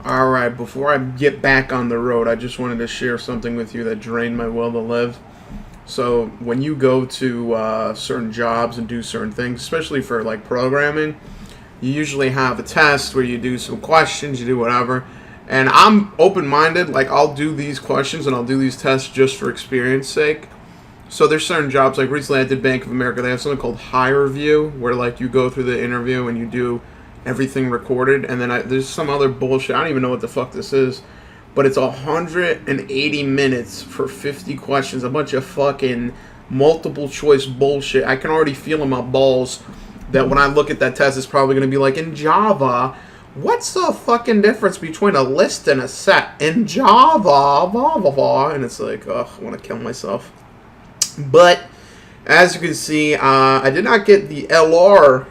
Alright, before I get back on the road, I just wanted to share something with you that drained my will to live. So, when you go to certain jobs and do certain things, especially for like programming, you usually have a test where you do some questions, you do whatever. And I'm open minded, like, I'll do these questions and I'll do these tests just for experience sake. So, there's certain jobs, like recently I did Bank of America, they have something called Hire View, where like you go through the interview and you do everything recorded, and then there's some other bullshit. I don't even know what the fuck this is, but it's 180 minutes for 50 questions, a bunch of fucking multiple choice bullshit. I can already feel in my balls that when I look at that test, it's probably going to be like, in Java, what's the fucking difference between a list and a set? In Java, blah, blah, blah. And it's like, ugh, I want to kill myself. But, as you can see, I did not get the LR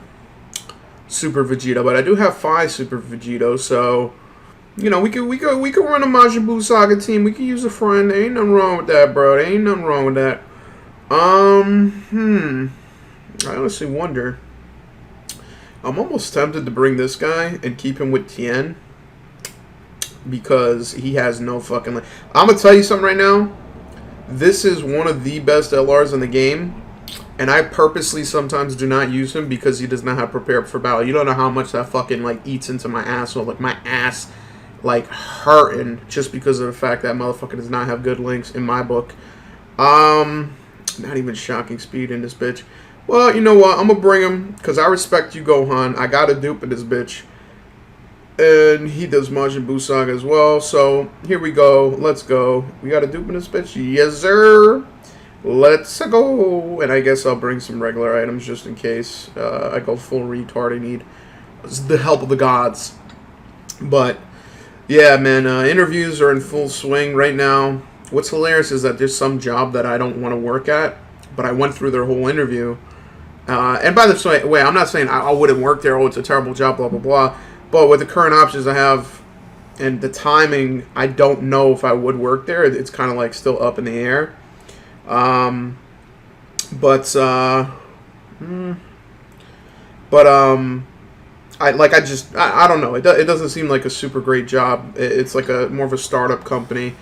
Super Vegito, but I do have 5 Super Vegito, so you know we could run a Majin Buu Saga team. We could use a friend. There ain't nothing wrong with that, bro. There ain't nothing wrong with that. I honestly wonder. I'm almost tempted to bring this guy and keep him with Tien because he has no fucking. I'm gonna tell you something right now. This is one of the best LRs in the game. And I purposely sometimes do not use him because he does not have prepared for battle. You don't know how much that fucking like eats into my asshole. Like my ass like hurting just because of the fact that motherfucker does not have good links in my book. Not even shocking speed in this bitch. Well, you know what? I'm gonna bring him because I respect you, Gohan. I got a dupe in this bitch. And he does Majin Buu Saga as well. So here we go. Let's go. We got a dupe in this bitch. Yes, sir. Let's go, and I guess I'll bring some regular items just in case I go full retard. I need the help of the gods. But yeah, man, interviews are in full swing right now. What's hilarious is that there's some job that I don't want to work at, but I went through their whole interview. And by the way, I'm not saying I wouldn't work there. Oh, it's a terrible job, blah blah blah. But with the current options I have and the timing, I don't know if I would work there. It's kind of like still up in the air. I don't know. It doesn't seem like a super great job. It's like a more of a startup company,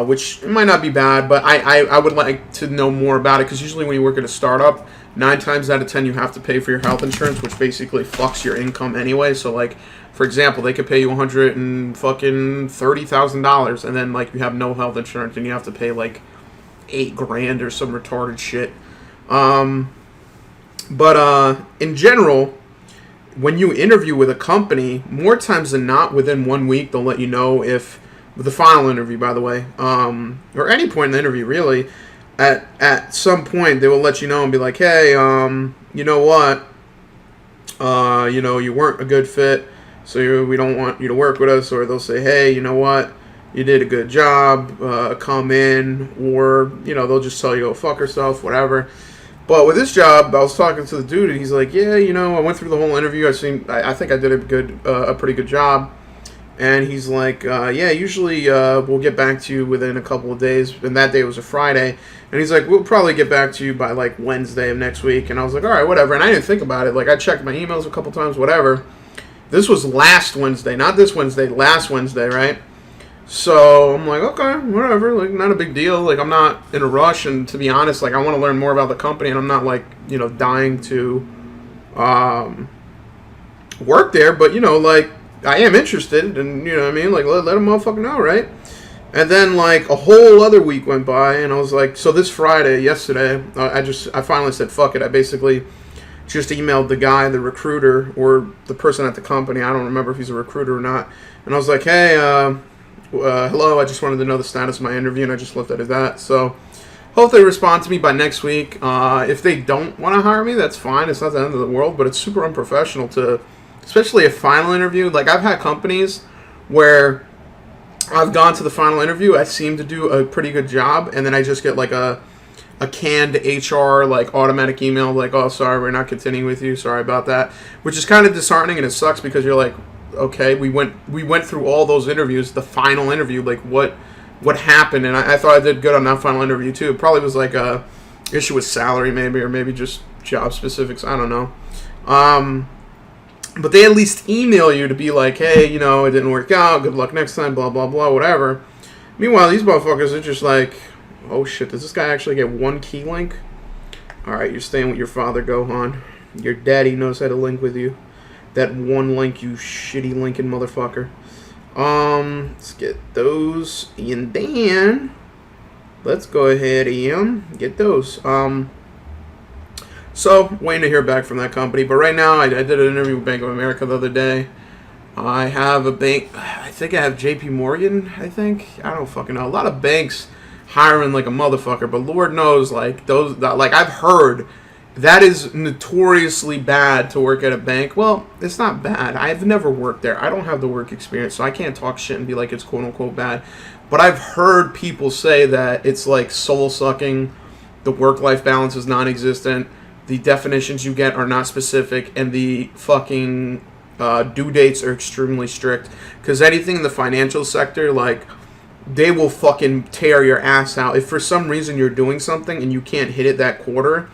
which might not be bad, but I would like to know more about it because usually when you work at a startup, 9 times out of 10 you have to pay for your health insurance, which basically fucks your income anyway. So like, for example, they could pay you $130,000, and then like you have no health insurance and you have to pay like $8,000 or some retarded shit. In general, when you interview with a company, more times than not, within 1 week, they'll let you know if, with the final interview, by the way, or any point in the interview, really, at some point, they will let you know and be like, hey, you know what, you weren't a good fit, so we don't want you to work with us, or they'll say, hey, you know what, you did a good job, come in, or, they'll just tell you to go fuck yourself, whatever. But with this job, I was talking to the dude, and he's like, yeah, I went through the whole interview, I think I did a pretty good job, and he's like, yeah, usually we'll get back to you within a couple of days, and that day was a Friday, and he's like, we'll probably get back to you by, like, Wednesday of next week, and I was like, alright, whatever, and I didn't think about it, like, I checked my emails a couple times, whatever. This was last Wednesday, not this Wednesday, last Wednesday, right? So I'm like, okay, whatever, like, not a big deal. Like, I'm not in a rush, and to be honest, like, I want to learn more about the company, and I'm not, like, dying to work there, but, like, I am interested, and, you know what I mean? Like, let a motherfucker know, right? And then, like, a whole other week went by, and I was like, so this Friday, yesterday, I finally said, fuck it. I basically just emailed the guy, the recruiter, or the person at the company. I don't remember if he's a recruiter or not. And I was like, hey, hello, I just wanted to know the status of my interview, and I just left it at that. So, hope they respond to me by next week. If they don't want to hire me, that's fine. It's not the end of the world, but it's super unprofessional to, especially a final interview. Like, I've had companies where I've gone to the final interview, I seem to do a pretty good job, and then I just get, like, a canned HR, like, automatic email, like, oh, sorry, we're not continuing with you, sorry about that, which is kind of disheartening, and it sucks because you're like, okay, we went through all those interviews, the final interview, like, what happened, and I thought I did good on that final interview, too. It probably was, like, a issue with salary, maybe, or maybe just job specifics, I don't know. But they at least email you to be like, hey, you know, it didn't work out. Good luck next time, blah, blah, blah, whatever. Meanwhile, these motherfuckers are just like, oh, shit, does this guy actually get one key link? All right, you're staying with your father, Gohan. Your daddy knows how to link with you. That one link, you shitty linking motherfucker. Let's get those. And then, let's go ahead and get those. So, waiting to hear back from that company. But right now, I did an interview with Bank of America the other day. I have a bank, I think I have JP Morgan, I think. I don't fucking know. A lot of banks hiring like a motherfucker. But Lord knows, like, those, like, I've heard that is notoriously bad to work at a bank. Well, it's not bad. I've never worked there. I don't have the work experience, so I can't talk shit and be like it's quote-unquote bad. But I've heard people say that it's like soul-sucking. The work-life balance is non-existent. The definitions you get are not specific, and the fucking due dates are extremely strict. Because anything in the financial sector, like, they will fucking tear your ass out. If for some reason you're doing something and you can't hit it that quarter,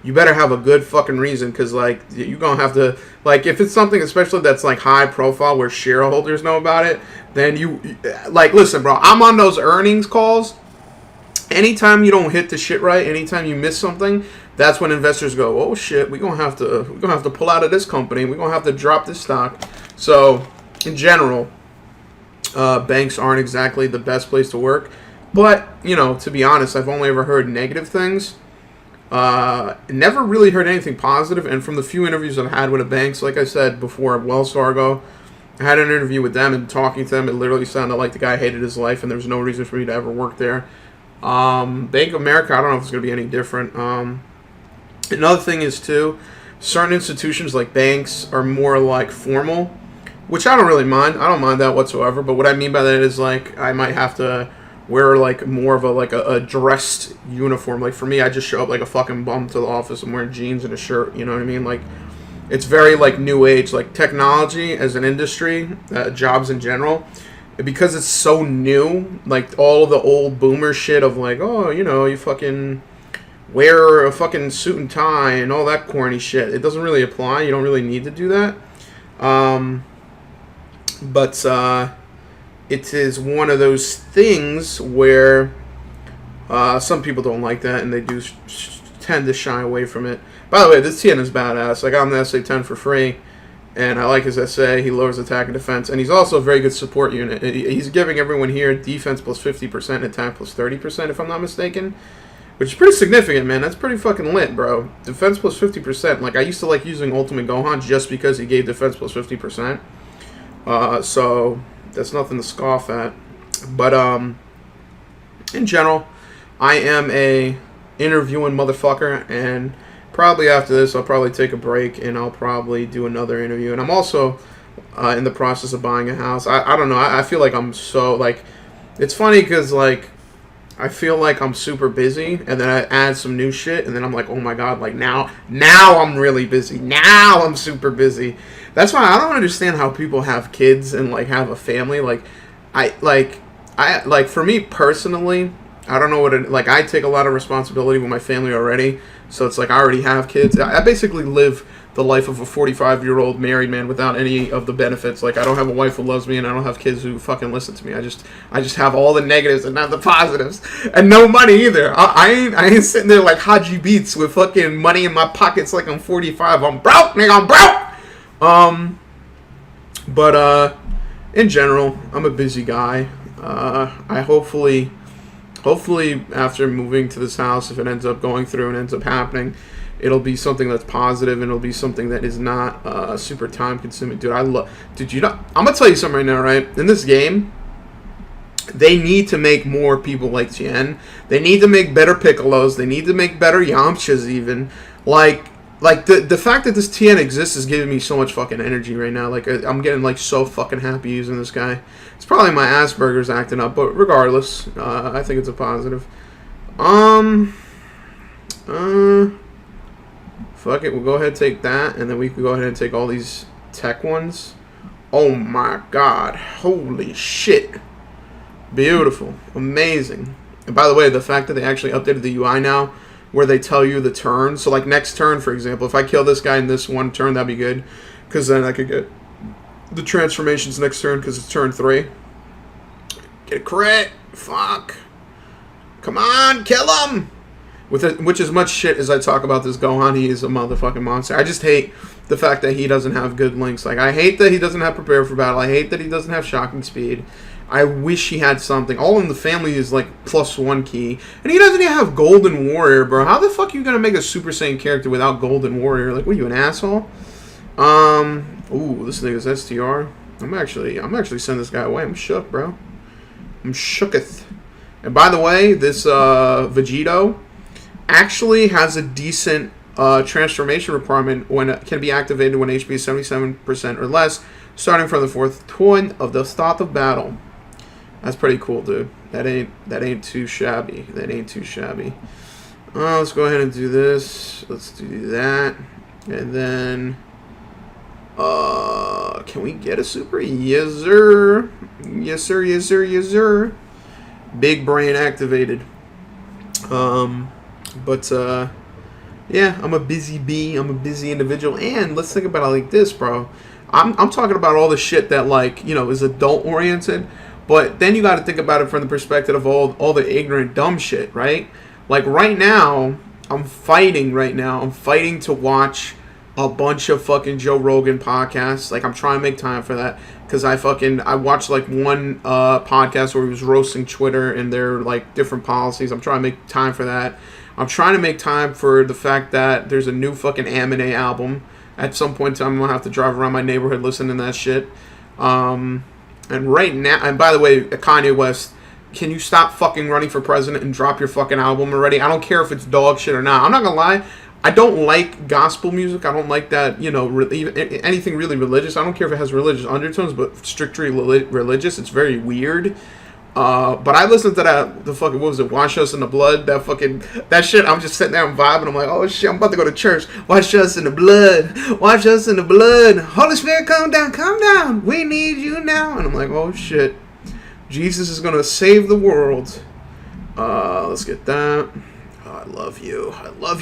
you better have a good fucking reason. Because, like, you're going to have to, like, if it's something especially that's, like, high profile where shareholders know about it, then you, like, listen, bro, I'm on those earnings calls. Anytime you don't hit the shit right, anytime you miss something, that's when investors go, oh shit, we're gonna have to pull out of this company. We're gonna have to drop this stock. So, in general, banks aren't exactly the best place to work. But, you know, to be honest, I've only ever heard negative things. Never really heard anything positive. And from the few interviews I've had with the banks, like I said before, Wells Fargo, I had an interview with them, and talking to them, it literally sounded like the guy hated his life, and there was no reason for me to ever work there. Bank of America, I don't know if it's going to be any different. Another thing is, too, certain institutions like banks are more, like, formal, which I don't really mind. I don't mind that whatsoever. But what I mean by that is, like, I might have to wear, like, more of a dressed uniform. Like, for me, I just show up like a fucking bum to the office. I'm wearing jeans and a shirt, you know what I mean? Like, it's very, like, new age. Like, technology as an industry, jobs in general, because it's so new, like, all of the old boomer shit of, like, oh, you know, you fucking wear a fucking suit and tie and all that corny shit. It doesn't really apply. You don't really need to do that. But it is one of those things where some people don't like that, and they do tend to shy away from it. By the way, this TN is badass. I got him the SA-10 for free, and I like his SA. He lowers attack and defense, and he's also a very good support unit. He's giving everyone here defense plus 50%, attack plus 30%, if I'm not mistaken. Which is pretty significant, man. That's pretty fucking lit, bro. Defense plus 50%. Like, I used to like using Ultimate Gohan just because he gave defense plus 50%. So, that's nothing to scoff at. But, in general, I am a interviewing motherfucker. And probably after this, I'll probably take a break. And I'll probably do another interview. And I'm also in the process of buying a house. I don't know. I feel like I'm so, like... It's funny because, like... I feel like I'm super busy, and then I add some new shit, and then I'm like, oh my god, like now I'm really busy. Now I'm super busy. That's why I don't understand how people have kids and like have a family. Like, I for me personally, I don't know what it, like, I take a lot of responsibility with my family already, so it's like I already have kids. I basically live the life of a 45-year-old married man without any of the benefits. Like, I don't have a wife who loves me, and I don't have kids who fucking listen to me. I just have all the negatives and not the positives, and no money either. I ain't sitting there like Haji Beats with fucking money in my pockets like I'm 45. I'm broke, nigga. I'm broke. But in general, I'm a busy guy. I hopefully after moving to this house, if it ends up going through and ends up happening, it'll be something that's positive, and it'll be something that is not super time consuming. Dude, you know, I'm gonna tell you something right now, right? In this game, they need to make more people like Tien. They need to make better Piccolos. They need to make better Yamchas even. Like the fact that this Tien exists is giving me so much fucking energy right now. Like, I'm getting like so fucking happy using this guy. It's probably my Asperger's acting up, but regardless, I think it's a positive. Fuck it, we'll go ahead and take that, and then we can go ahead and take all these tech ones. Oh my god, holy shit. Beautiful, amazing. And by the way, the fact that they actually updated the UI now, where they tell you the turn, so like next turn, for example, if I kill this guy in this one turn, that'd be good. Because then I could get the transformations next turn because it's turn 3. Get a crit. Fuck. Come on, kill him. Which as much shit as I talk about this Gohan, he is a motherfucking monster. I just hate the fact that he doesn't have good links. Like, I hate that he doesn't have prepare for battle. I hate that he doesn't have shocking speed. I wish he had something. All in the family is like +1 key. And he doesn't even have Golden Warrior, bro. How the fuck are you gonna make a Super Saiyan character without Golden Warrior? Like, what are you, an asshole? Ooh, this thing is STR. I'm actually sending this guy away. I'm shook, bro. I'm shooketh. And by the way, this Vegito actually has a decent transformation requirement when it can be activated when HP is 77% or less, starting from the 4th twin of the start of battle. That's pretty cool, dude. That ain't too shabby. That ain't too shabby. Let's go ahead and do this. Let's do that, and then can we get a super? Yes, sir. Yes, sir. Yes, sir. Yes, sir. Big brain activated. Yeah, I'm a busy bee. I'm a busy individual. And let's think about it like this, bro. I'm talking about all the shit that, like, you know, is adult oriented, but then you got to think about it from the perspective of all the ignorant dumb shit, right? Like right now, I'm fighting to watch a bunch of fucking Joe Rogan podcasts. Like, I'm trying to make time for that because I watched like one podcast where he was roasting Twitter and their like different policies. I'm trying to make time for that. I'm trying to make time for the fact that there's a new fucking Amine album. At some point in time, I'm going to have to drive around my neighborhood listening to that shit. And right now, and by the way, Kanye West, can you stop fucking running for president and drop your fucking album already? I don't care if it's dog shit or not. I'm not going to lie. I don't like gospel music. I don't like that, you know, anything really religious. I don't care if it has religious undertones, but strictly religious. It's very weird. But I listened to the fucking, what was it, Wash Us in the Blood, that shit, I'm just sitting there and vibing, I'm like, oh shit, I'm about to go to church, wash us in the blood, wash us in the blood, Holy Spirit, come down, we need you now, and I'm like, oh shit, Jesus is gonna save the world. Let's get that. Oh, I love you,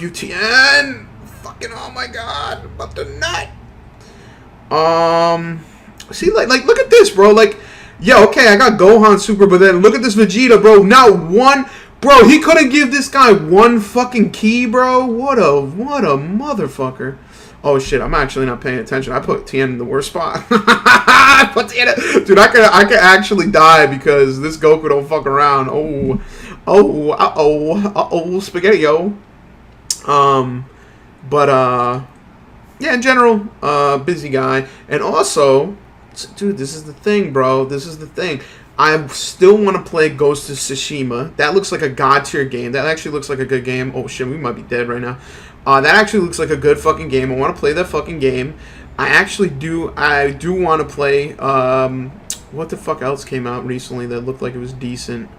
Tien, fucking, oh my god, I'm about to nut. See, like, look at this, bro, like, yeah, okay, I got Gohan Super, but then look at this Vegeta, bro. Not one... Bro, he couldn't give this guy one fucking key, bro. What a motherfucker. Oh, shit, I'm actually not paying attention. I put Tien in the worst spot. I put Tien in... Dude, I could actually die because this Goku don't fuck around. Spaghetti-o. Yeah, in general, busy guy. And also... Dude, this is the thing, bro. This is the thing. I still want to play Ghost of Tsushima. That looks like a god tier game. That actually looks like a good game. Oh shit, we might be dead right now. That actually looks like a good fucking game. I want to play that fucking game. I do want to play. What the fuck else came out recently that looked like it was decent?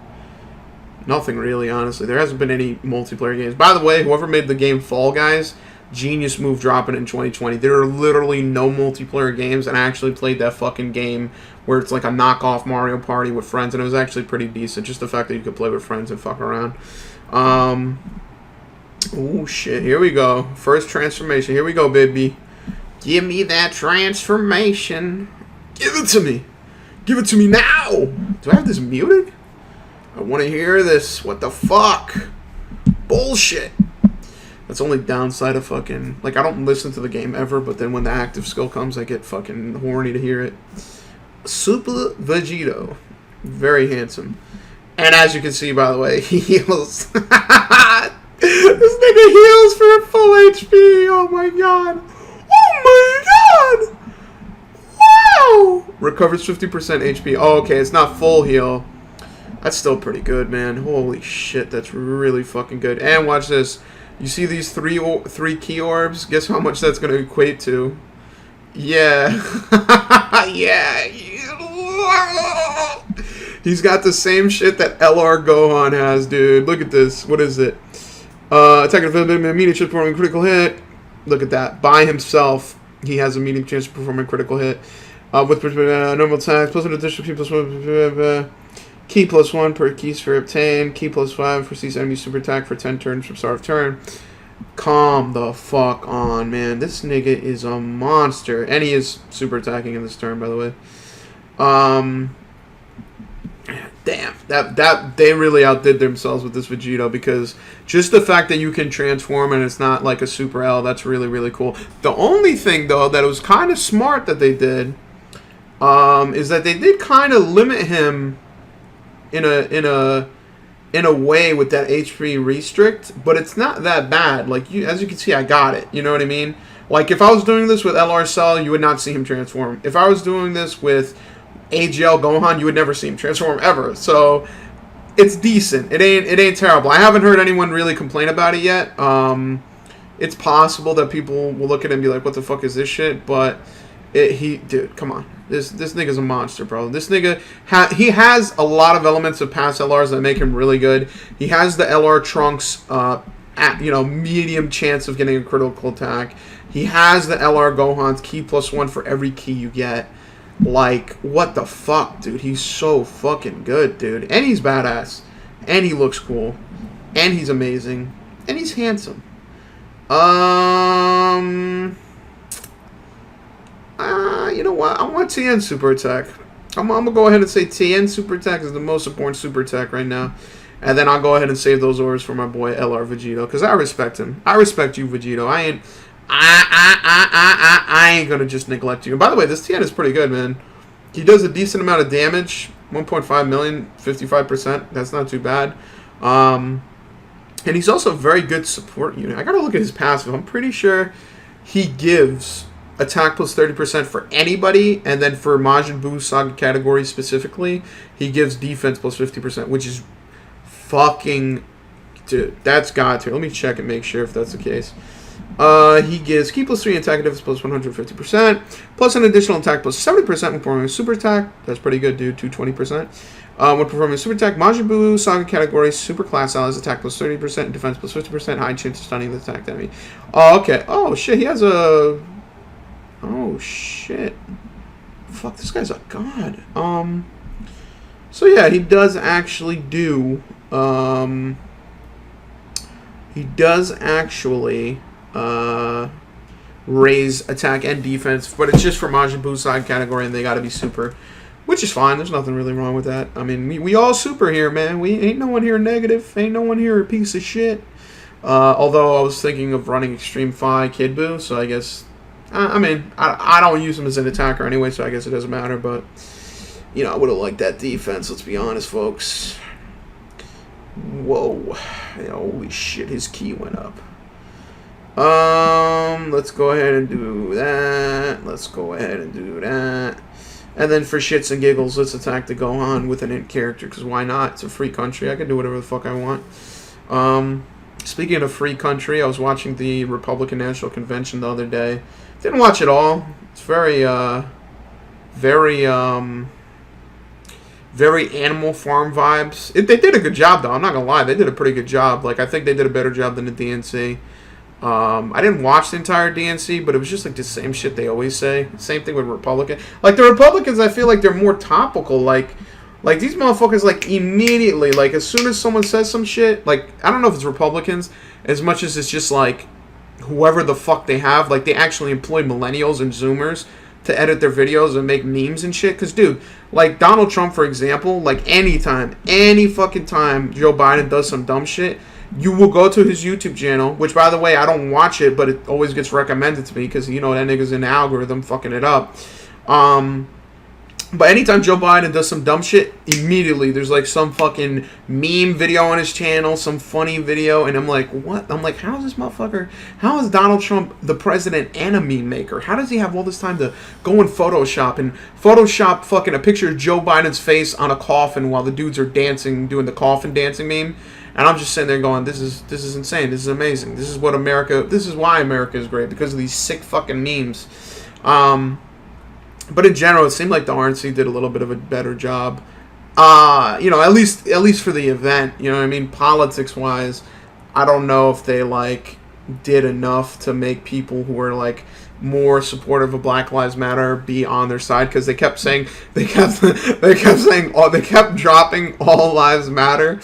Nothing really, honestly. There hasn't been any multiplayer games. By the way, whoever made the game Fall Guys, genius move dropping it in 2020. There are literally no multiplayer games, and I actually played that fucking game where it's like a knockoff Mario Party with friends, and it was actually pretty decent. Just the fact that you could play with friends and fuck around. Oh shit, here we go. First transformation. Here we go, baby. Give me that transformation. Give it to me. Give it to me now. Do I have this muted? I want to hear this. What the fuck? Bullshit. That's the only downside of fucking... Like, I don't listen to the game ever, but then when the active skill comes, I get fucking horny to hear it. Super Vegito. Very handsome. And as you can see, by the way, he heals. This nigga heals for full HP. Oh my god. Oh my god. Wow. Recovers 50% HP. Oh, okay, it's not full heal. That's still pretty good, man. Holy shit, that's really fucking good. And watch this. You see these three key orbs? Guess how much that's going to equate to? Yeah. Yeah. He's got the same shit that LR Gohan has, dude. Look at this. What is it? Attack of immediate chance performing critical hit. Look at that. By himself, he has a medium chance of performing critical hit. With normal attacks, plus an additional key plus 1. Key plus 1 per key sphere obtained. Key plus 5 for cease enemy super attack for 10 turns from start of turn. Calm the fuck on, man. This nigga is a monster. And he is super attacking in this turn, by the way. Damn. That they really outdid themselves with this Vegito, because just the fact that you can transform and it's not like a super L, that's really, really cool. The only thing, though, that was kind of smart that they did is that they did kind of limit him in a way with that HP restrict, but it's not that bad. Like, as you can see, I got it. You know what I mean? Like, if I was doing this with LR Cell, you would not see him transform. If I was doing this with AGL Gohan, you would never see him transform ever. So it's decent. It ain't terrible. I haven't heard anyone really complain about it yet. It's possible that people will look at it and be like, "What the fuck is this shit?" But dude, come on. This nigga's a monster, bro. This nigga, he has a lot of elements of past LRs that make him really good. He has the LR Trunks, medium chance of getting a critical attack. He has the LR Gohan's key +1 for every key you get. Like, what the fuck, dude? He's so fucking good, dude. And he's badass. And he looks cool. And he's amazing. And he's handsome. You know what? I want TN Super Attack. I'm going to go ahead and say TN Super Attack is the most important Super Attack right now. And then I'll go ahead and save those orders for my boy LR Vegito, because I respect him. I respect you, Vegito. I ain't gonna just neglect you. And by the way, this TN is pretty good, man. He does a decent amount of damage. 1.5 million, 55%. That's not too bad. And he's also a very good support unit. I gotta look at his passive. I'm pretty sure he gives attack plus 30% for anybody, and then for Majin Buu Saga category specifically, he gives defense plus 50%, which is fucking... Dude, that's got to. Let me check and make sure if that's the case. He gives key plus 3 attack defense plus 150%, plus an additional attack plus 70% when performing a super attack. That's pretty good, dude. 220%. When performing a super attack, Majin Buu Saga category super class allies attack plus 30%, defense plus 50%, high chance of stunning the attacked enemy. Oh, okay. Oh shit, he has a... Oh shit. Fuck, this guy's a god. So yeah, he does actually do... He does actually raise attack and defense, but it's just for Majin Buu side category, and they got to be super, which is fine. There's nothing really wrong with that. I mean, we all super here, man. We ain't no one here negative. Ain't no one here a piece of shit. Although I was thinking of running Extreme Phi Kid Buu, so I guess I don't use him as an attacker anyway, so I guess it doesn't matter. But you know, I would have liked that defense. Let's be honest, folks. Whoa. Holy shit, his key went up. Let's go ahead and do that. Let's go ahead and do that. And then for shits and giggles, let's attack the Gohan with an int character, because why not? It's a free country. I can do whatever the fuck I want. Speaking of free country, I was watching the Republican National Convention the other day. Didn't watch it all. It's very Animal Farm vibes. They did a good job, though. I'm not gonna lie. They did a pretty good job. Like, I think they did a better job than the DNC. I didn't watch the entire DNC, but it was just like the same shit they always say. Same thing with Republican. Like, the Republicans, I feel like they're more topical. Like these motherfuckers, like, immediately, like, as soon as someone says some shit, like, I don't know if it's Republicans as much as it's just, like, whoever the fuck they have. Like, they actually employ millennials and Zoomers to edit their videos and make memes and shit. Because, dude, like, Donald Trump, for example, like, any fucking time Joe Biden does some dumb shit, you will go to his YouTube channel, which, by the way, I don't watch it, but it always gets recommended to me because, you know, that nigga's in the algorithm fucking it up. But anytime Joe Biden does some dumb shit, immediately there's, like, some fucking meme video on his channel, some funny video, and I'm like, what? I'm like, how is this motherfucker, how is Donald Trump the president and a meme maker? How does he have all this time to go in Photoshop and Photoshop fucking a picture of Joe Biden's face on a coffin while the dudes are dancing, doing the coffin dancing meme? And I'm just sitting there going, this is insane, this is amazing, this is why America is great, because of these sick fucking memes. But in general, it seemed like the RNC did a little bit of a better job. You know, at least for the event. You know what I mean? Politics-wise, I don't know if they, like, did enough to make people who were, like, more supportive of Black Lives Matter be on their side, because they kept dropping All Lives Matter.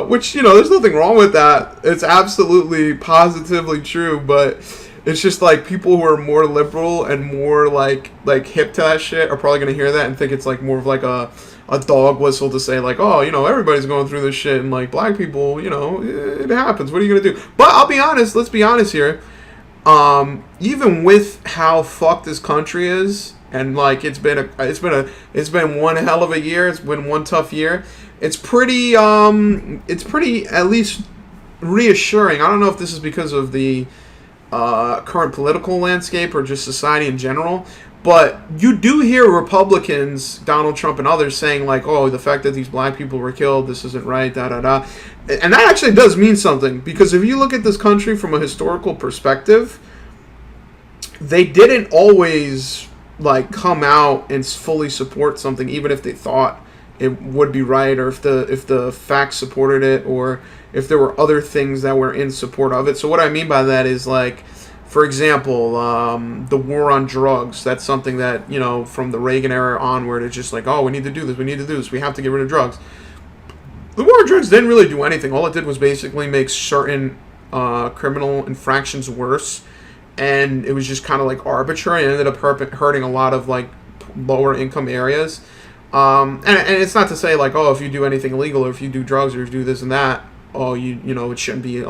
Which, there's nothing wrong with that. It's absolutely positively true, but it's just like people who are more liberal and more like hip to that shit are probably gonna hear that and think it's like more of like a dog whistle to say like, oh, everybody's going through this shit and like black people, it happens. What are you gonna do? But I'll be honest. Let's be honest here. Even with how fucked this country is, and like it's been one hell of a year. It's been one tough year. It's pretty at least reassuring. I don't know if this is because of the current political landscape or just society in general, but you do hear Republicans, Donald Trump and others, saying like, oh, the fact that these black people were killed, this isn't right, da da da. And that actually does mean something, because if you look at this country from a historical perspective, they didn't always like come out and fully support something, even if they thought it would be right, or if the facts supported it, or if there were other things that were in support of it. So what I mean by that is, like, for example, the war on drugs. That's something that, from the Reagan era onward, it's just like, oh, we need to do this, we have to get rid of drugs. The war on drugs didn't really do anything. All it did was basically make certain criminal infractions worse, and it was just kind of like arbitrary, and ended up hurting a lot of like lower income areas. And it's not to say like, oh, if you do anything illegal, or if you do drugs, or if you do this and that, oh, it shouldn't be,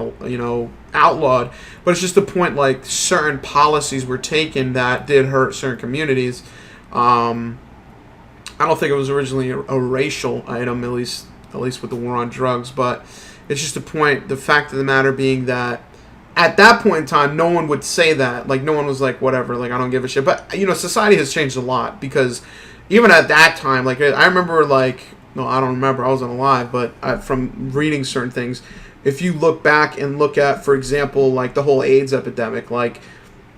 outlawed. But it's just the point, like, certain policies were taken that did hurt certain communities. I don't think it was originally a racial item, at least with the war on drugs. But it's just a point. The fact of the matter being that at that point in time, no one would say that. Like, no one was like, whatever, like, I don't give a shit. But, society has changed a lot, because even at that time, like, I remember, like, no, I don't remember, I wasn't alive, but from reading certain things, if you look back and look at, for example, like, the whole AIDS epidemic, like,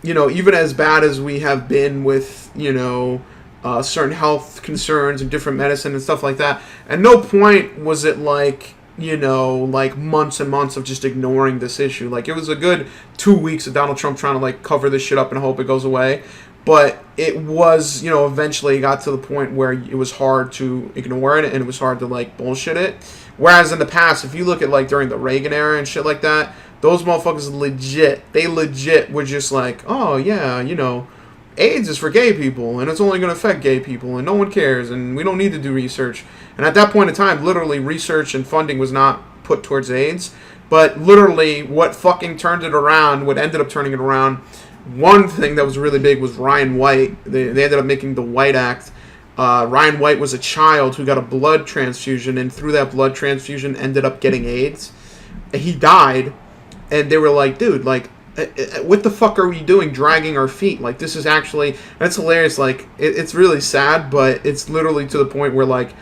even as bad as we have been with, certain health concerns and different medicine and stuff like that, at no point was it like, like months and months of just ignoring this issue. Like, it was a good 2 weeks of Donald Trump trying to like cover this shit up and hope it goes away. But it was, eventually got to the point where it was hard to ignore it, and it was hard to like bullshit it. Whereas in the past, if you look at like during the Reagan era and shit like that, those motherfuckers legit were just like, oh yeah, AIDS is for gay people, and it's only going to affect gay people, and no one cares, and we don't need to do research. And at that point in time, literally, research and funding was not put towards AIDS. But literally, what fucking turned it around, what ended up turning it around, one thing that was really big was Ryan White. They ended up making the White Act. Ryan White was a child who got a blood transfusion, and through that blood transfusion ended up getting AIDS. And he died, and they were like, dude, like, what the fuck are we doing dragging our feet? Like, this is actually, and it's hilarious, like, it's really sad, but it's literally to the point where, like,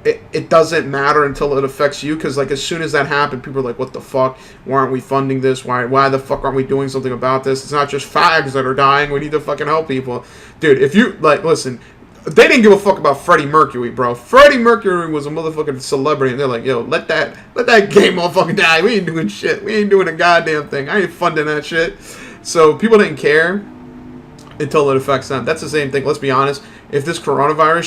it doesn't matter until it affects you, because like as soon as that happened, people are like, what the fuck, why aren't we funding this, why the fuck aren't we doing something about this? It's not just fags that are dying, we need to fucking help people. Dude, if you, like, listen, they didn't give a fuck about Freddie Mercury, bro. Freddie Mercury was a motherfucking celebrity, and they're like, yo, let that gay motherfucker die, we ain't doing shit, we ain't doing a goddamn thing, I ain't funding that shit. So people didn't care until it affects them. That's the same thing, let's be honest. If this coronavirus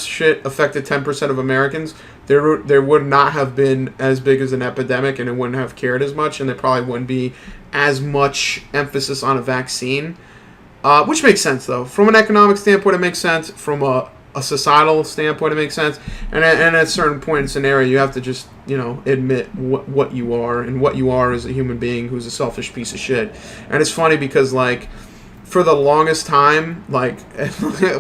shit affected 10% of Americans, there would not have been as big as an epidemic, and it wouldn't have cared as much, and there probably wouldn't be as much emphasis on a vaccine. Which makes sense, though. From an economic standpoint, it makes sense. From a societal standpoint, it makes sense. And at a certain point in scenario, you have to just, admit what you are, and what you are is a human being who's a selfish piece of shit. And it's funny because, like, for the longest time, like,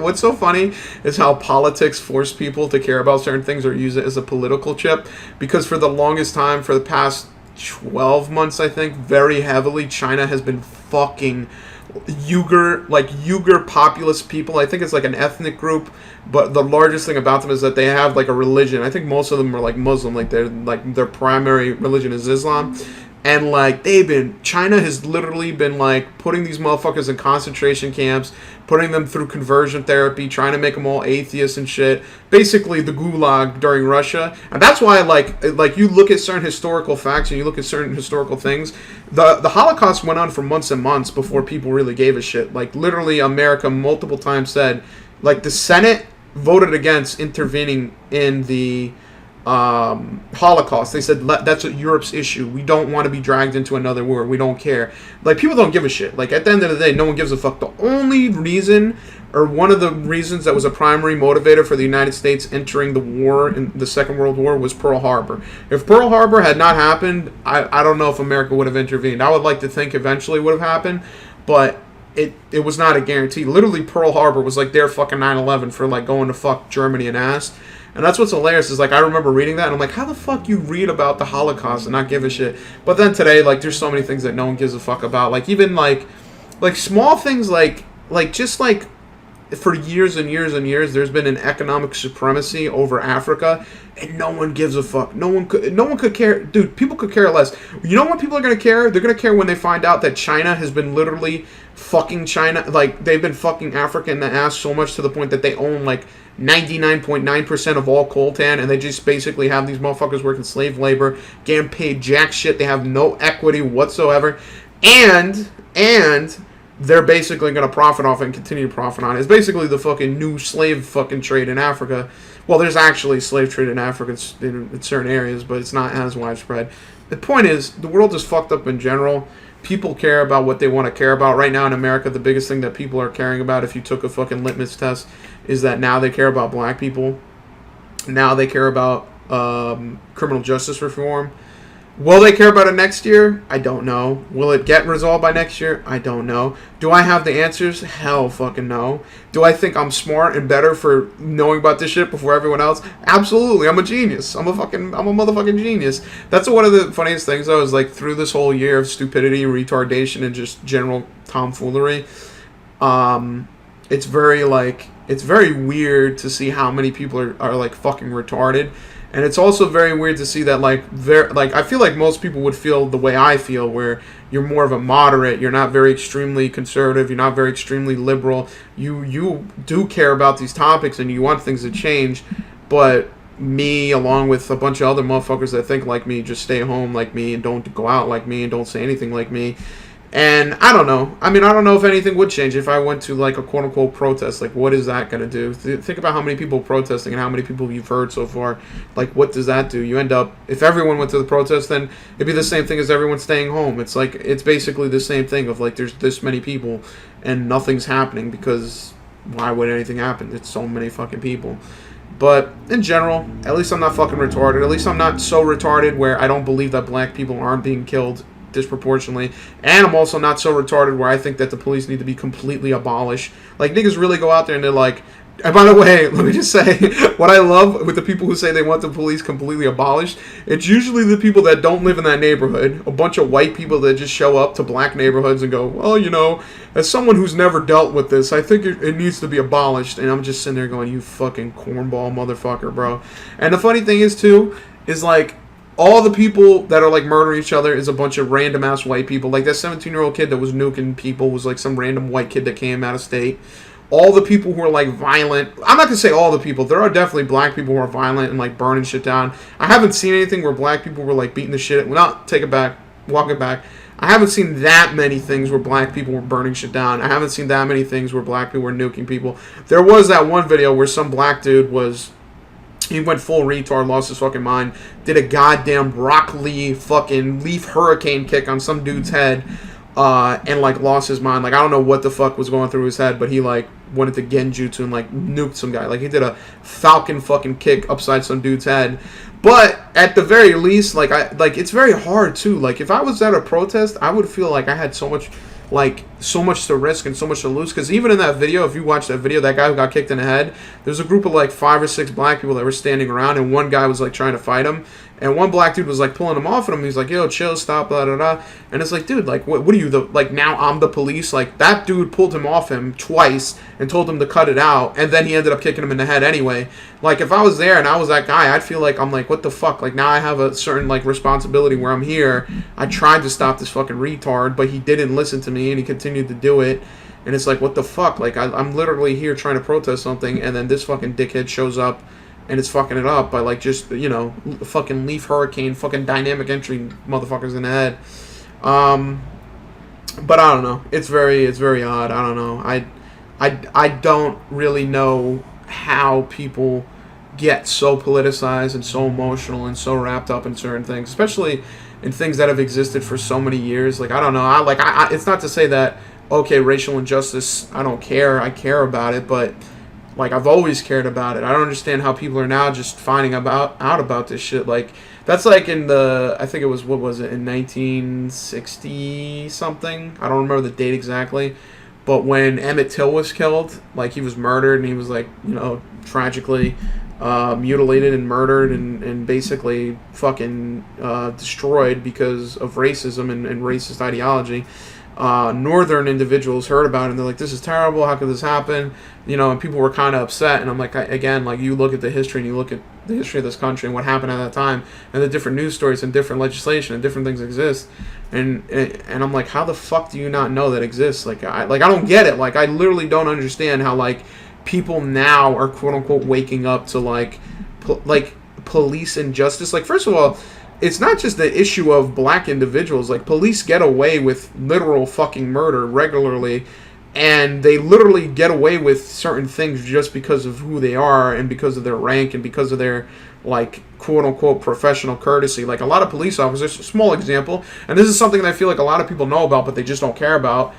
what's so funny is how politics force people to care about certain things or use it as a political chip. Because for the longest time, for the past 12 months, I think, very heavily, China has been fucking Uyghur populist people. I think it's like an ethnic group, but the largest thing about them is that they have like a religion. I think most of them are like Muslim, like their primary religion is Islam. And, like, China has literally been, like, putting these motherfuckers in concentration camps, putting them through conversion therapy, trying to make them all atheists and shit. Basically, the gulag during Russia. And that's why, like you look at certain historical facts and you look at certain historical things, the Holocaust went on for months and months before people really gave a shit. Like, literally, America multiple times said, like, the Senate voted against intervening in the Holocaust. They said that's Europe's issue. We don't want to be dragged into another war. We don't care. Like, people don't give a shit. Like, at the end of the day, no one gives a fuck. The only reason, or one of the reasons that was a primary motivator for the United States entering the war, in the Second World War, was Pearl Harbor. If Pearl Harbor had not happened, I don't know if America would have intervened. I would like to think eventually it would have happened, but it was not a guarantee. Literally, Pearl Harbor was like their fucking 9/11 for like going to fuck Germany and ass. And that's what's hilarious is, like, I remember reading that and I'm like, how the fuck you read about the Holocaust and not give a shit? But then today, like, there's so many things that no one gives a fuck about. Like, even like small things like just like for years and years and years, there's been an economic supremacy over Africa, and no one gives a fuck. No one could care. Dude, people could care less. You know when people are going to care? They're going to care when they find out that China has been literally fucking China. Like, they've been fucking Africa in the ass so much to the point that they own, like, 99.9% of all coltan, and they just basically have these motherfuckers working slave labor, getting paid jack shit. They have no equity whatsoever. And they're basically going to profit off it and continue to profit on it. It's basically the fucking new slave fucking trade in Africa. Well, there's actually slave trade in Africa in certain areas, but it's not as widespread. The point is, the world is fucked up in general. People care about what they want to care about. Right now in America, the biggest thing that people are caring about, if you took a fucking litmus test, is that now they care about black people. Now they care about criminal justice reform. Will they care about it next year? I don't know. Will it get resolved by next year? I don't know. Do I have the answers? Hell fucking no. Do I think I'm smart and better for knowing about this shit before everyone else? Absolutely. I'm a genius. I'm a motherfucking genius. That's one of the funniest things, though, is like through this whole year of stupidity, retardation, and just general tomfoolery, it's very weird to see how many people are like fucking retarded. And it's also very weird to see that, I feel like most people would feel the way I feel, where you're more of a moderate, you're not very extremely conservative, you're not very extremely liberal, you do care about these topics and you want things to change, but me, along with a bunch of other motherfuckers that think like me, just stay home like me and don't go out like me and don't say anything like me. And I don't know. I mean, I don't know if anything would change if I went to, like, a quote-unquote protest. Like, what is that going to do? Think about how many people protesting and how many people you've heard so far. Like, what does that do? You end up, if everyone went to the protest, then it'd be the same thing as everyone staying home. It's like, it's basically the same thing of, like, there's this many people and nothing's happening because why would anything happen? It's so many fucking people. But in general, at least I'm not fucking retarded. At least I'm not so retarded where I don't believe that black people aren't being killed disproportionately, and I'm also not so retarded where I think that the police need to be completely abolished. Like, niggas really go out there and they're like, and by the way, let me just say, what I love with the people who say they want the police completely abolished, it's usually the people that don't live in that neighborhood, a bunch of white people that just show up to black neighborhoods and go, well, you know, as someone who's never dealt with this, I think it needs to be abolished. And I'm just sitting there going, you fucking cornball motherfucker, bro. And the funny thing is, too, is like, all the people that are, like, murdering each other is a bunch of random-ass white people. Like, that 17-year-old kid that was nuking people was, like, some random white kid that came out of state. All the people who are, like, violent... I'm not going to say all the people. There are definitely black people who are violent and, like, burning shit down. I haven't seen anything where black people were, like, beating the shit... Well, not take it back. Walk it back. I haven't seen that many things where black people were burning shit down. I haven't seen that many things where black people were nuking people. There was that one video where some black dude was... He went full retard, lost his fucking mind, did a goddamn Rock Lee fucking leaf hurricane kick on some dude's head, and, like, lost his mind. Like, I don't know what the fuck was going through his head, but he, like, went into genjutsu and, like, nuked some guy. Like, he did a falcon fucking kick upside some dude's head. But, at the very least, like, it's very hard, too. Like, if I was at a protest, I would feel like I had so much to risk and so much to lose, because even in that video, if you watch that video, that guy who got kicked in the head, there's a group of like 5 or 6 black people that were standing around, and one guy was like trying to fight him, and one black dude was like pulling him off of him. He's like, yo, chill, stop, blah, blah, blah. And it's like, dude, like, what are you, like, now I'm the police? Like, that dude pulled him off him twice and told him to cut it out, and then he ended up kicking him in the head anyway. Like, if I was there and I was that guy, I'd feel like, I'm like, what the fuck? Like, now I have a certain, like, responsibility where I'm here. I tried to stop this fucking retard, but he didn't listen to me, and he continued to do it. And it's like, what the fuck? Like, I'm literally here trying to protest something, and then this fucking dickhead shows up and it's fucking it up by, like, just, you know, fucking leaf hurricane, fucking dynamic entry motherfuckers in the head. But I don't know. It's very odd. I don't know. I don't really know how people get so politicized and so emotional and so wrapped up in certain things, especially in things that have existed for so many years. Like, I don't know. It's not to say that, okay, racial injustice, I don't care. I care about it, but like, I've always cared about it. I don't understand how people are now just finding out about this shit. Like, that's like in the, I think it was, what was it, in 1960 something? I don't remember the date exactly. But when Emmett Till was killed, like, he was murdered, and he was, like, you know, tragically mutilated and murdered and basically fucking destroyed because of racism and racist ideology. Northern individuals heard about it, and they're like, this is terrible, how could this happen? You know, and people were kind of upset, and I'm like, again, like, you look at the history, and you look at the history of this country and what happened at that time, and the different news stories and different legislation and different things exist, and I'm like, how the fuck do you not know that exists? Like, I don't get it. Like, I literally don't understand how, like, people now are quote-unquote waking up to, like, police injustice. Like, first of all, it's not just the issue of black individuals. Like, police get away with literal fucking murder regularly, and they literally get away with certain things just because of who they are and because of their rank and because of their, like, quote-unquote professional courtesy. Like, a lot of police officers, a small example, and this is something that I feel like a lot of people know about but they just don't care about.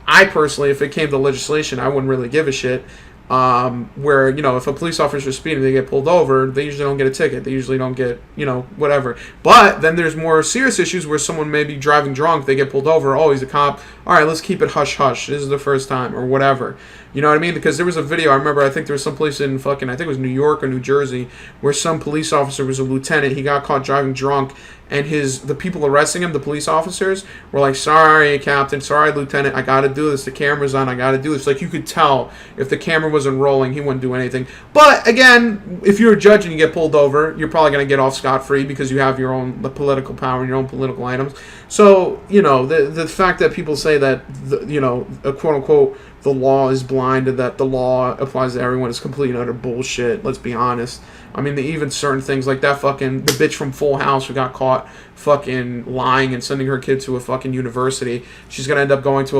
I personally, if it came to legislation, I wouldn't really give a shit. Where, you know, if a police officer is speeding, they get pulled over, they usually don't get a ticket. They usually don't get, you know, whatever. But then there's more serious issues where someone may be driving drunk, they get pulled over, oh, he's a cop, all right, let's keep it hush-hush, this is the first time, or whatever. You know what I mean? Because there was a video, I remember, I think there was some place in fucking, I think it was New York or New Jersey, where some police officer was a lieutenant, he got caught driving drunk, and the people arresting him, the police officers, were like, sorry, Captain, sorry, Lieutenant, I gotta do this, the camera's on, I gotta do this. Like, you could tell, if the camera wasn't rolling, he wouldn't do anything. But, again, if you're a judge and you get pulled over, you're probably gonna get off scot-free because you have your own political power and your own political items. So, you know, the fact that people say that, you know, a quote-unquote, the law is blind and that the law applies to everyone is complete and utter bullshit. Let's be honest. I mean, even certain things like that fucking, the bitch from Full House who got caught fucking lying and sending her kid to a fucking university. She's going to end up going to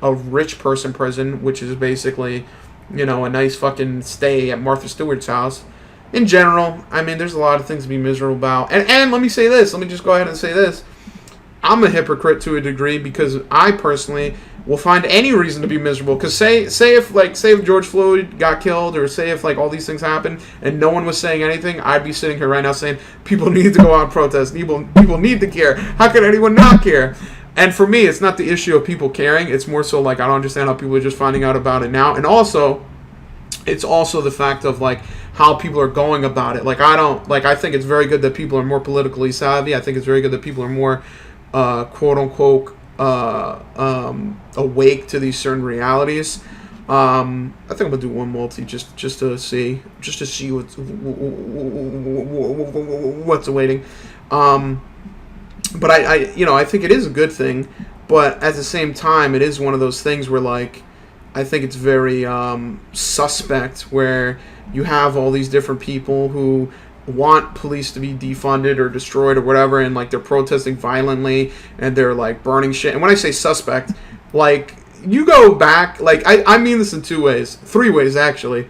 a rich person prison, which is basically, you know, a nice fucking stay at Martha Stewart's house. In general, I mean, there's a lot of things to be miserable about. And let me say this. Let me just go ahead and say this. I'm a hypocrite to a degree because I personally will find any reason to be miserable. Because say if George Floyd got killed, or say if, like, all these things happened and no one was saying anything, I'd be sitting here right now saying people need to go out and protest. People need to care. How could anyone not care? And for me, it's not the issue of people caring. It's more so like I don't understand how people are just finding out about it now. And also, it's also the fact of, like, how people are going about it. Like, I think it's very good that people are more politically savvy. I think it's very good that people are more quote unquote awake to these certain realities. I think I'm gonna do one multi just to see what's awaiting. But I think it is a good thing, but at the same time, it is one of those things where, like, I think it's very suspect where you have all these different people who want police to be defunded or destroyed or whatever, and, like, they're protesting violently and they're, like, burning shit. And when I say suspect, like, you go back, like, I mean this in 2 ways, 3 ways actually.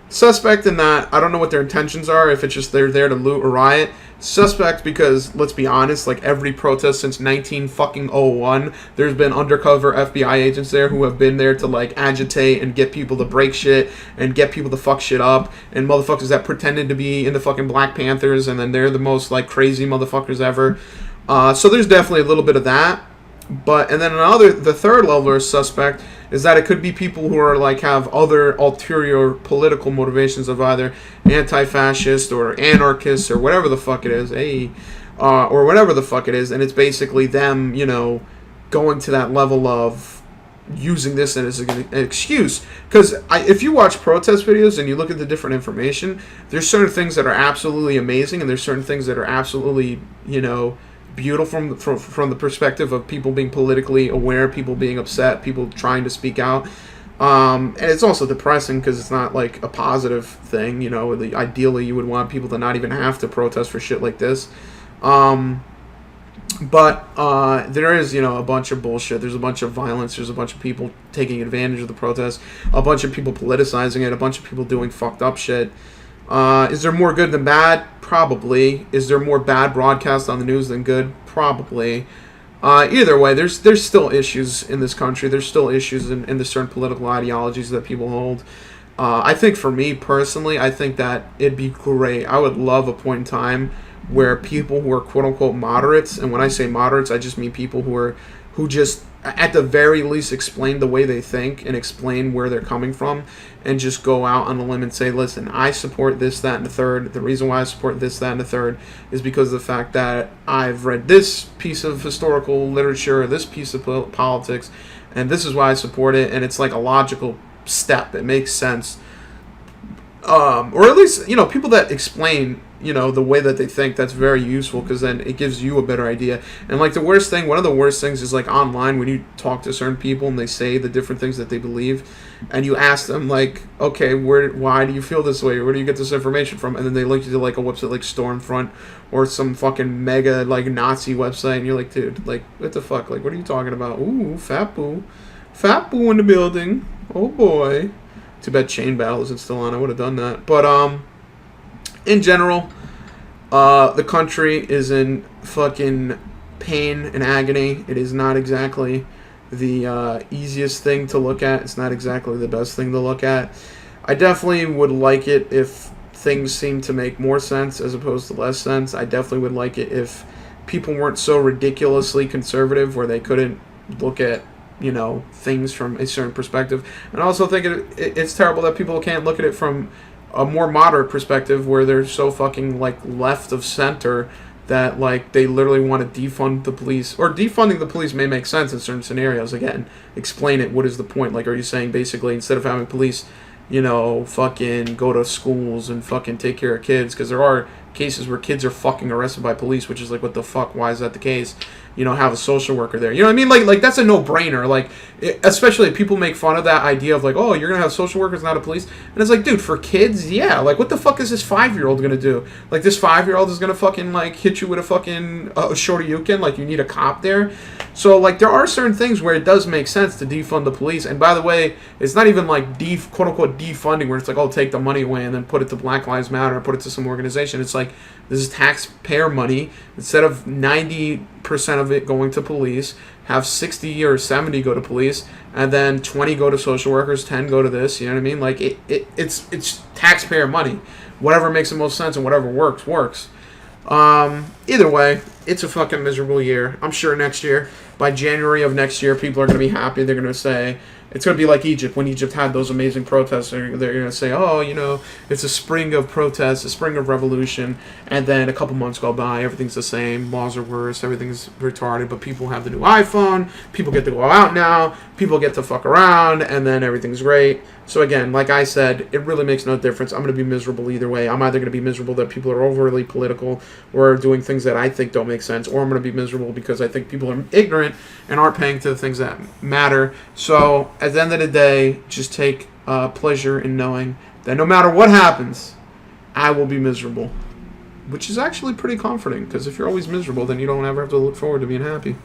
Suspect in that I don't know what their intentions are, if it's just they're there to loot or riot. Suspect because, let's be honest, like, every protest since 1901, there's been undercover FBI agents there who have been there to, like, agitate and get people to break shit and get people to fuck shit up, and motherfuckers that pretended to be in the fucking Black Panthers, and then they're the most, like, crazy motherfuckers ever. So there's definitely a little bit of that. And then the third level of suspect is that it could be people who are, like, have other ulterior political motivations of either anti-fascist or anarchist or whatever the fuck it is, or whatever the fuck it is, and it's basically them, you know, going to that level of using this as an excuse. Because if you watch protest videos and you look at the different information, there's certain things that are absolutely amazing, and there's certain things that are absolutely, you know, beautiful from the perspective of people being politically aware, people being upset, people trying to speak out. And it's also depressing because it's not, like, a positive thing, you know. Ideally, you would want people to not even have to protest for shit like this. But there is, you know, a bunch of bullshit. There's a bunch of violence. There's a bunch of people taking advantage of the protest. A bunch of people politicizing it. A bunch of people doing fucked up shit. Is there more good than bad? Probably. Is there more bad broadcast on the news than good? Probably. Either way, there's still issues in this country. There's still issues in the certain political ideologies that people hold. I think for me personally, I think that it'd be great. I would love a point in time where people who are quote unquote moderates, and when I say moderates, I just mean people who just at the very least explain the way they think and explain where they're coming from, and just go out on a limb and say, listen, I support this, that, and the third. The reason why I support this, that, and the third is because of the fact that I've read this piece of historical literature, or this piece of politics, and this is why I support it, and it's like a logical step. It makes sense. Or at least, people that explain, the way that they think, that's very useful, because then it gives you a better idea. And like one of the worst things is like online when you talk to certain people and they say the different things that they believe, and you ask them like, okay, why do you feel this way? Where do you get this information from? And then they link you to like a website like Stormfront or some fucking mega like Nazi website, and you're like, dude, like what the fuck? Like what are you talking about? Ooh, fat boo in the building. Oh boy. Too bad Chain Battle isn't still on. I would have done that. But in general, the country is in fucking pain and agony. It is not exactly the easiest thing to look at. It's not exactly the best thing to look at. I definitely would like it if things seemed to make more sense as opposed to less sense. I definitely would like it if people weren't so ridiculously conservative where they couldn't look at things from a certain perspective. And I also think it's terrible that people can't look at it from a more moderate perspective where they're so fucking like left of center that like they literally want to defund the police. Or defunding the police may make sense in certain scenarios. Again, explain it. What is the point? Like, are you saying basically instead of having police, fucking go to schools and fucking take care of kids? Because there are cases where kids are fucking arrested by police, which is like, what the fuck? Why is that the case? Have a social worker there. You know what I mean? Like that's a no-brainer. Like, especially if people make fun of that idea of like, oh, you're gonna have social workers, not a police. And it's like, dude, for kids, yeah. Like, what the fuck is this 5-year-old gonna do? Like, this 5-year-old is gonna fucking like hit you with a fucking shoryuken. Like, you need a cop there. So like, there are certain things where it does make sense to defund the police. And by the way, it's not even like quote unquote defunding where it's like, oh, take the money away and then put it to Black Lives Matter or put it to some organization. It's like, this is taxpayer money. Instead of 90% of it going to police, have 60 or 70 go to police, and then 20 go to social workers, 10 go to this. You know what I mean? Like it's taxpayer money. Whatever makes the most sense and whatever works. Either way, it's a fucking miserable year. I'm sure next year, by January of next year, people are going to be happy. They're going to say, it's going to be like Egypt. When Egypt had those amazing protests, they're going to say, oh, it's a spring of protests, a spring of revolution. And then a couple months go by, everything's the same, laws are worse, everything's retarded, but people have the new iPhone, people get to go out now, people get to fuck around, and then everything's great. So again, like I said, it really makes no difference. I'm going to be miserable either way. I'm either going to be miserable that people are overly political or doing things that I think don't make sense, or I'm going to be miserable because I think people are ignorant and aren't paying to the things that matter. So at the end of the day, just take pleasure in knowing that no matter what happens, I will be miserable. Which is actually pretty comforting, because if you're always miserable, then you don't ever have to look forward to being happy.